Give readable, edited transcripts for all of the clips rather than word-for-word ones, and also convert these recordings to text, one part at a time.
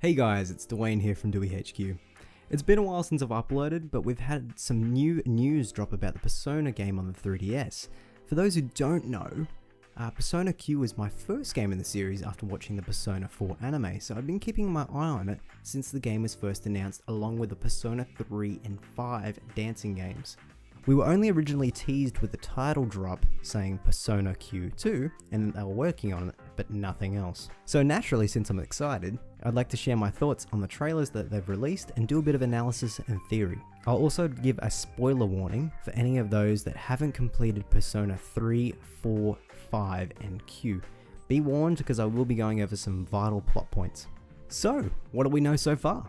Hey guys, it's Duane here from DewyHQ. It's been a while since I've uploaded, but we've had some new news drop about the Persona game on the 3DS. For those who don't know, Persona Q was my first game in the series after watching the Persona 4 anime, so I've been keeping my eye on it since the game was first announced along with the Persona 3 and 5 dancing games. We were only originally teased with the title drop saying Persona Q2 and they were working on it, but nothing else. So naturally, since I'm excited, I'd like to share my thoughts on the trailers that they've released and do a bit of analysis and theory. I'll also give a spoiler warning for any of those that haven't completed Persona 3, 4, 5 and Q. Be warned because I will be going over some vital plot points. So, what do we know so far?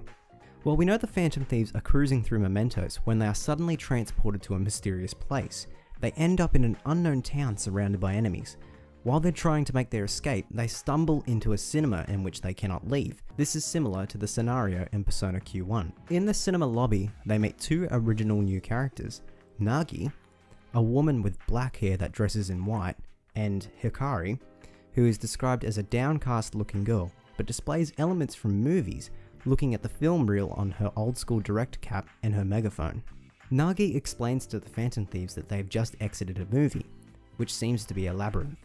Well, we know the Phantom Thieves are cruising through Mementos when they are suddenly transported to a mysterious place. They end up in an unknown town surrounded by enemies. While they're trying to make their escape, they stumble into a cinema in which they cannot leave. This is similar to the scenario in Persona Q1. In the cinema lobby, they meet two original new characters, Nagi, a woman with black hair that dresses in white, and Hikari, who is described as a downcast looking girl, but displays elements from movies, looking at the film reel on her old school direct cap and her megaphone. Nagi explains to the Phantom Thieves that they've just exited a movie, which seems to be a labyrinth.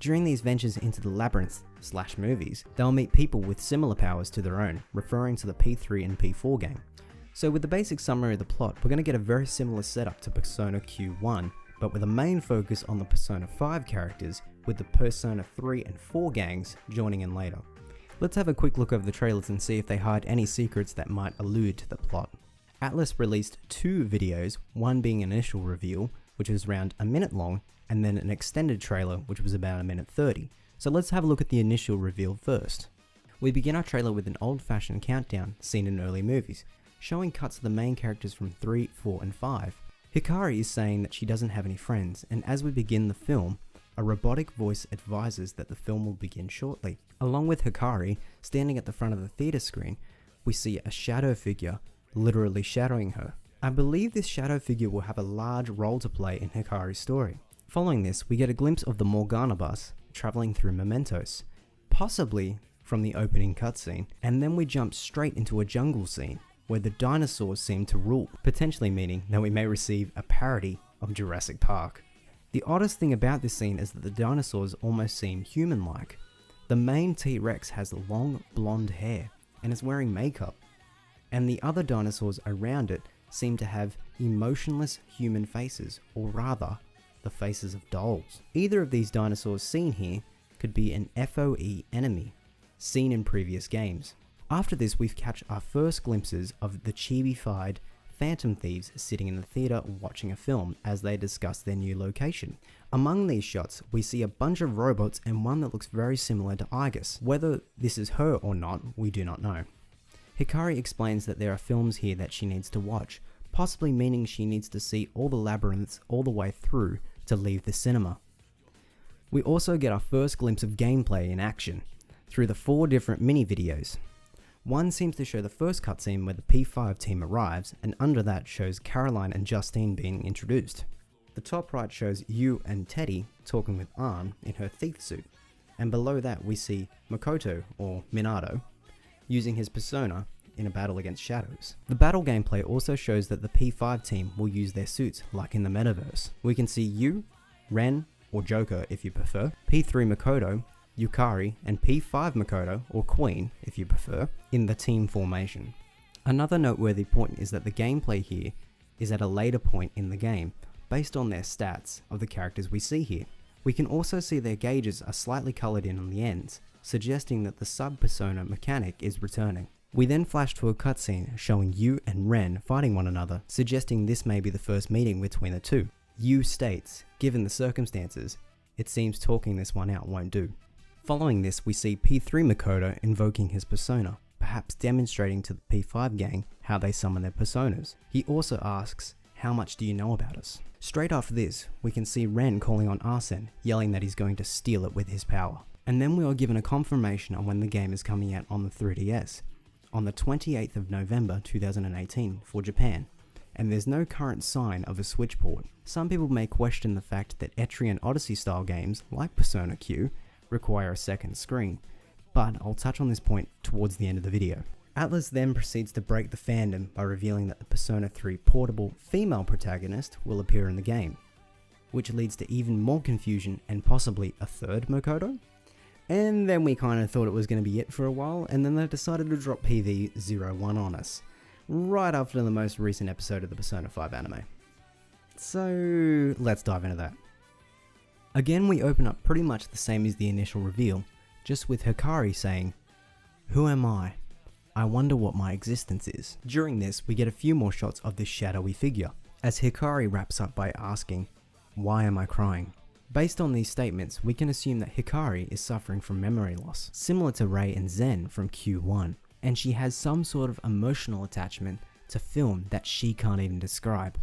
During these ventures into the labyrinth/movies, they'll meet people with similar powers to their own, referring to the P3 and P4 game. So with the basic summary of the plot, we're going to get a very similar setup to Persona Q1, but with a main focus on the Persona 5 characters, with the Persona 3 and 4 gangs joining in later. Let's have a quick look over the trailers and see if they hide any secrets that might allude to the plot. Atlus released two videos, one being an initial reveal, which was around a minute long, and then an extended trailer, which was about a minute 30. So let's have a look at the initial reveal first. We begin our trailer with an old-fashioned countdown seen in early movies, showing cuts of the main characters from 3, 4, and 5. Hikari is saying that she doesn't have any friends, and as we begin the film, a robotic voice advises that the film will begin shortly. Along with Hikari, standing at the front of the theater screen, we see a shadow figure literally shadowing her. I believe this shadow figure will have a large role to play in Hikari's story. Following this, we get a glimpse of the Morgana bus traveling through Mementos, possibly from the opening cutscene, and then we jump straight into a jungle scene where the dinosaurs seem to rule, potentially meaning that we may receive a parody of Jurassic Park. The oddest thing about this scene is that the dinosaurs almost seem human-like. The main T-Rex has long blonde hair and is wearing makeup, and the other dinosaurs around it seem to have emotionless human faces, or rather, the faces of dolls. Either of these dinosaurs seen here could be an FOE enemy, seen in previous games. After this, we've catch our first glimpses of the chibi-fied Phantom Thieves sitting in the theater watching a film as they discuss their new location. Among these shots, we see a bunch of robots and one that looks very similar to Igus. Whether this is her or not, we do not know. Hikari explains that there are films here that she needs to watch, possibly meaning she needs to see all the labyrinths all the way through to leave the cinema. We also get our first glimpse of gameplay in action through the 4 different mini videos. One seems to show the first cutscene where the P5 team arrives, and under that shows Caroline and Justine being introduced. The top right shows Yu and Teddy talking with Ann in her thief suit, and below that we see Makoto, or Minato, using his persona in a battle against shadows. The battle gameplay also shows that the P5 team will use their suits like in the metaverse. We can see Yu, Ren, or Joker if you prefer, P3 Makoto, Yukari, and P5 Makoto, or Queen if you prefer, in the team formation. Another noteworthy point is that the gameplay here is at a later point in the game, based on their stats of the characters we see here. We can also see their gauges are slightly coloured in on the ends, suggesting that the sub-persona mechanic is returning. We then flash to a cutscene showing Yu and Ren fighting one another, suggesting this may be the first meeting between the two. Yu states, given the circumstances, it seems talking this one out won't do. Following this, we see P3 Makoto invoking his persona, perhaps demonstrating to the P5 gang how they summon their personas. He also asks, "How much do you know about us?" Straight after this, we can see Ren calling on Arsene, yelling that he's going to steal it with his power. And then we are given a confirmation on when the game is coming out on the 3DS, on the 28th of November 2018 for Japan, and there's no current sign of a Switch port. Some people may question the fact that Etrian Odyssey style games, like Persona Q, require a second screen, but I'll touch on this point towards the end of the video. Atlus then proceeds to break the fandom by revealing that the Persona 3 portable female protagonist will appear in the game, which leads to even more confusion and possibly a third Makoto. And then we kind of thought it was going to be it for a while, and then they decided to drop PV-01 on us, right after the most recent episode of the Persona 5 anime. So let's dive into that. Again, we open up pretty much the same as the initial reveal, just with Hikari saying, "Who am I? I wonder what my existence is." During this, we get a few more shots of this shadowy figure, as Hikari wraps up by asking, "Why am I crying?" Based on these statements, we can assume that Hikari is suffering from memory loss, similar to Rei and Zen from Q1, and she has some sort of emotional attachment to film that she can't even describe.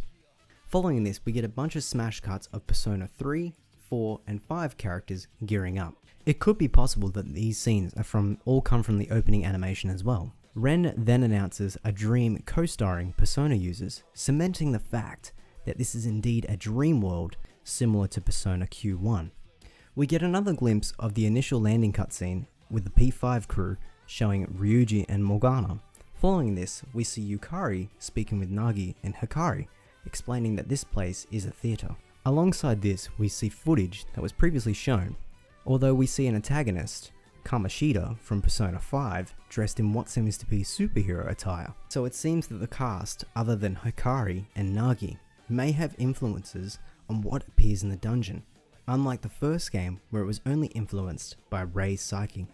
Following this, we get a bunch of smash cuts of Persona 3, 4, and 5 characters gearing up. It could be possible that these scenes all come from the opening animation as well. Ren then announces a dream co-starring Persona users, cementing the fact that this is indeed a dream world similar to Persona Q1. We get another glimpse of the initial landing cutscene with the P5 crew showing Ryuji and Morgana. Following this, we see Yukari speaking with Nagi and Hikari, explaining that this place is a theatre. Alongside this, we see footage that was previously shown, although we see an antagonist, Kamoshida from Persona 5, dressed in what seems to be superhero attire. So it seems that the cast, other than Hikari and Nagi, may have influences on what appears in the dungeon, unlike the first game where it was only influenced by Rei's psyche.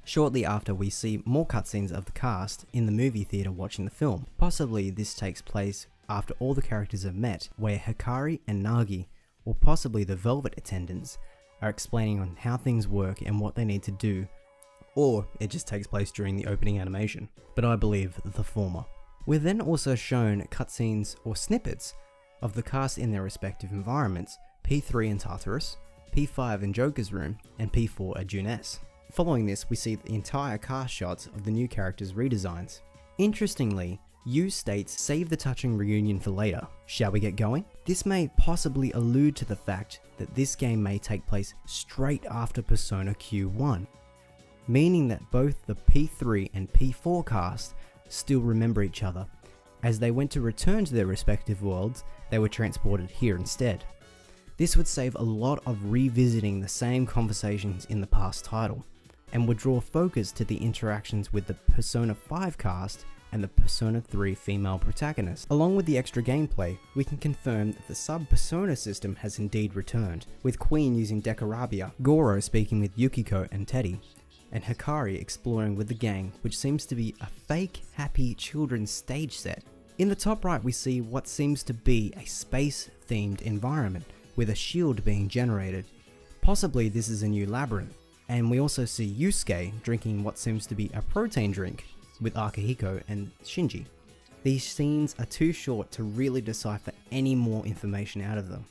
Shortly after, we see more cutscenes of the cast in the movie theatre watching the film. Possibly this takes place after all the characters have met, where Hikari and Nagi, or possibly the Velvet attendants, are explaining on how things work and what they need to do, or it just takes place during the opening animation, but I believe the former. We're then also shown cutscenes or snippets of the cast in their respective environments, P3 in Tartarus, P5 in Joker's room, and P4 at Junes. Following this, we see the entire cast shots of the new characters' redesigns. Interestingly, Yu states, "Save the touching reunion for later. Shall we get going?" This may possibly allude to the fact that this game may take place straight after Persona Q1, meaning that both the P3 and P4 cast still remember each other. As they went to return to their respective worlds, they were transported here instead. This would save a lot of revisiting the same conversations in the past title, and would draw focus to the interactions with the Persona 5 cast and the Persona 3 female protagonist. Along with the extra gameplay, we can confirm that the sub-Persona system has indeed returned, with Queen using Decorabia, Goro speaking with Yukiko and Teddy, and Hikari exploring with the gang, which seems to be a fake happy children's stage set. In the top right, we see what seems to be a space-themed environment, with a shield being generated. Possibly this is a new labyrinth. And we also see Yusuke drinking what seems to be a protein drink with Akihiko and Shinji. These scenes are too short to really decipher any more information out of them.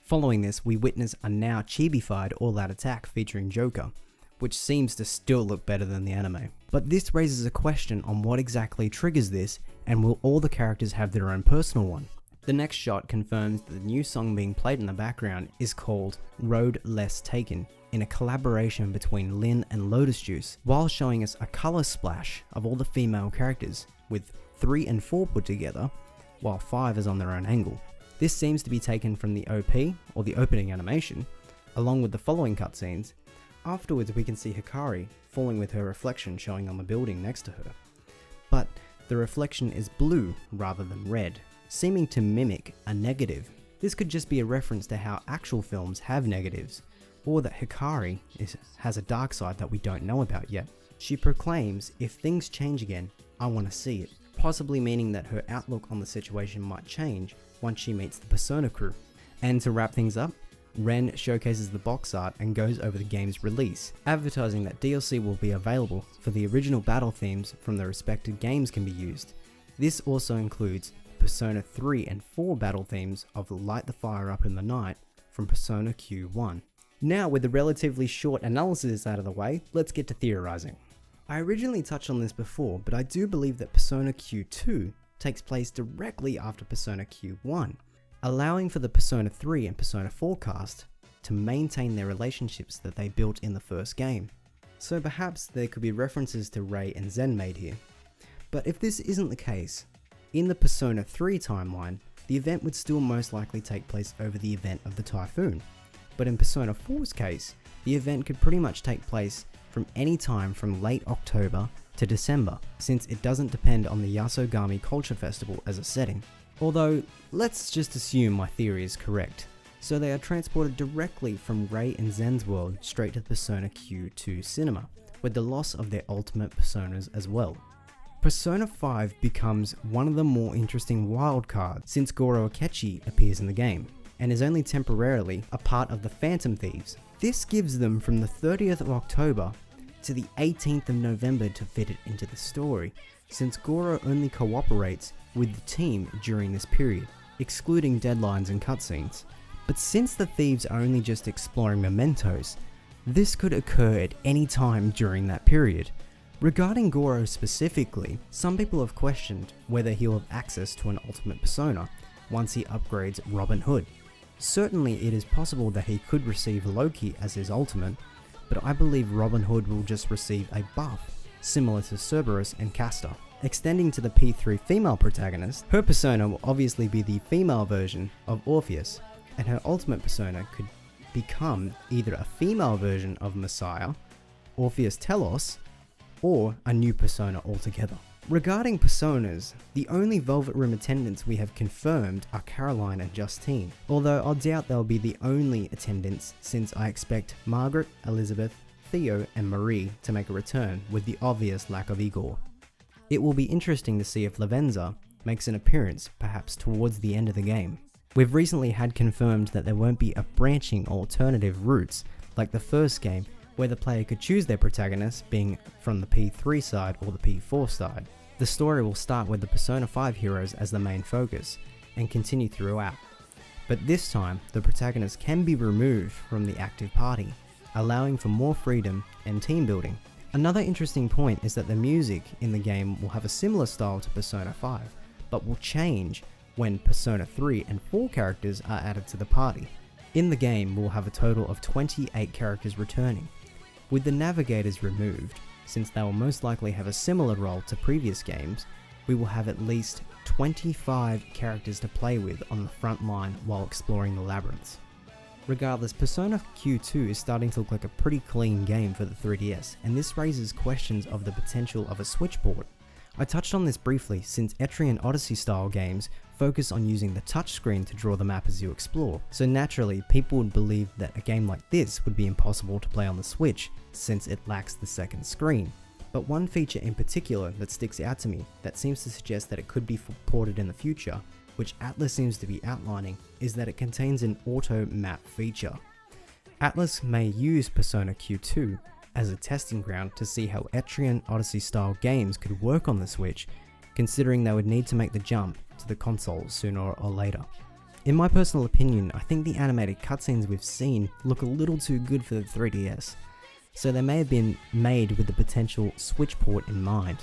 Following this, we witness a now chibified all-out attack featuring Joker, which seems to still look better than the anime. But this raises a question on what exactly triggers this, and will all the characters have their own personal one? The next shot confirms that the new song being played in the background is called Road Less Taken, in a collaboration between Lin and Lotus Juice, while showing us a color splash of all the female characters, with 3 and 4 put together, while 5 is on their own angle. This seems to be taken from the OP, or the opening animation, along with the following cutscenes. Afterwards, we can see Hikari falling with her reflection showing on the building next to her. But the reflection is blue rather than red, seeming to mimic a negative. This could just be a reference to how actual films have negatives, or that Hikari has a dark side that we don't know about yet. She proclaims, "If things change again, I want to see it," possibly meaning that her outlook on the situation might change once she meets the Persona crew. And to wrap things up, Ren showcases the box art and goes over the game's release, advertising that DLC will be available for the original battle themes from the respective games can be used. This also includes Persona 3 and 4 battle themes of Light the Fire Up in the Night from Persona Q1. Now, with the relatively short analysis out of the way, let's get to theorizing. I originally touched on this before, but I do believe that Persona Q2 takes place directly after Persona Q1, allowing for the Persona 3 and Persona 4 cast to maintain their relationships that they built in the first game. so perhaps there could be references to Ray and Zen made here. But if this isn't the case, in the Persona 3 timeline, the event would still most likely take place over the event of the typhoon. But in Persona 4's case, the event could pretty much take place from any time from late October to December, since it doesn't depend on the Yasogami Culture Festival as a setting. Although, let's just assume my theory is correct. So they are transported directly from Ray and Zen's world straight to the Persona Q2 cinema, with the loss of their ultimate personas as well. Persona 5 becomes one of the more interesting wildcards since Goro Akechi appears in the game, and is only temporarily a part of the Phantom Thieves. This gives them from the 30th of October to the 18th of November to fit it into the story, since Goro only cooperates with the team during this period, excluding deadlines and cutscenes. But since the thieves are only just exploring mementos, this could occur at any time during that period. Regarding Goro specifically, some people have questioned whether he'll have access to an ultimate persona once he upgrades Robin Hood. Certainly it is possible that he could receive Loki as his ultimate, but I believe Robin Hood will just receive a buff, similar to Cerberus and Castor. Extending to the P3 female protagonist, her persona will obviously be the female version of Orpheus, and her ultimate persona could become either a female version of Messiah, Orpheus Telos, or a new persona altogether. Regarding personas, the only Velvet Room attendants we have confirmed are Caroline and Justine, although I doubt they'll be the only attendants since I expect Margaret, Elizabeth, Theo and Marie to make a return with the obvious lack of Igor. It will be interesting to see if Lavenza makes an appearance perhaps towards the end of the game. We've recently had confirmed that there won't be a branching alternative routes like the first game where the player could choose their protagonist being from the P3 side or the P4 side. The story will start with the Persona 5 heroes as the main focus and continue throughout. But this time, the protagonist can be removed from the active party, allowing for more freedom and team building. Another interesting point is that the music in the game will have a similar style to Persona 5, but will change when Persona 3 and 4 characters are added to the party. In the game, we'll have a total of 28 characters returning, with the navigators removed. Since they will most likely have a similar role to previous games, we will have at least 25 characters to play with on the front line while exploring the labyrinths. Regardless, Persona Q2 is starting to look like a pretty clean game for the 3DS, and this raises questions of the potential of a Switch port. I touched on this briefly since Etrian Odyssey style games focus on using the touchscreen to draw the map as you explore, so naturally people would believe that a game like this would be impossible to play on the Switch since it lacks the second screen. But one feature in particular that sticks out to me that seems to suggest that it could be ported in the future, which Atlus seems to be outlining, is that it contains an auto map feature. Atlus may use Persona Q2 as a testing ground to see how Etrian Odyssey style games could work on the Switch, considering they would need to make the jump to the console sooner or later. In my personal opinion, I think the animated cutscenes we've seen look a little too good for the 3DS, so they may have been made with the potential Switch port in mind.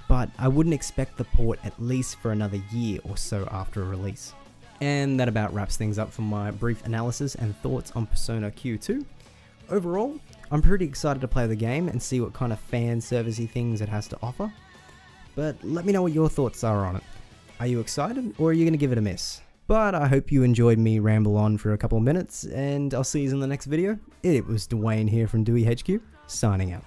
But I wouldn't expect the port at least for another year or so after release. And that about wraps things up for my brief analysis and thoughts on Persona Q2. Overall, I'm pretty excited to play the game and see what kind of fan servicey things it has to offer. But let me know what your thoughts are on it. Are you excited or are you going to give it a miss? But I hope you enjoyed me ramble on for a couple of minutes, and I'll see you in the next video. It was Duane here from DewyHQ, signing out.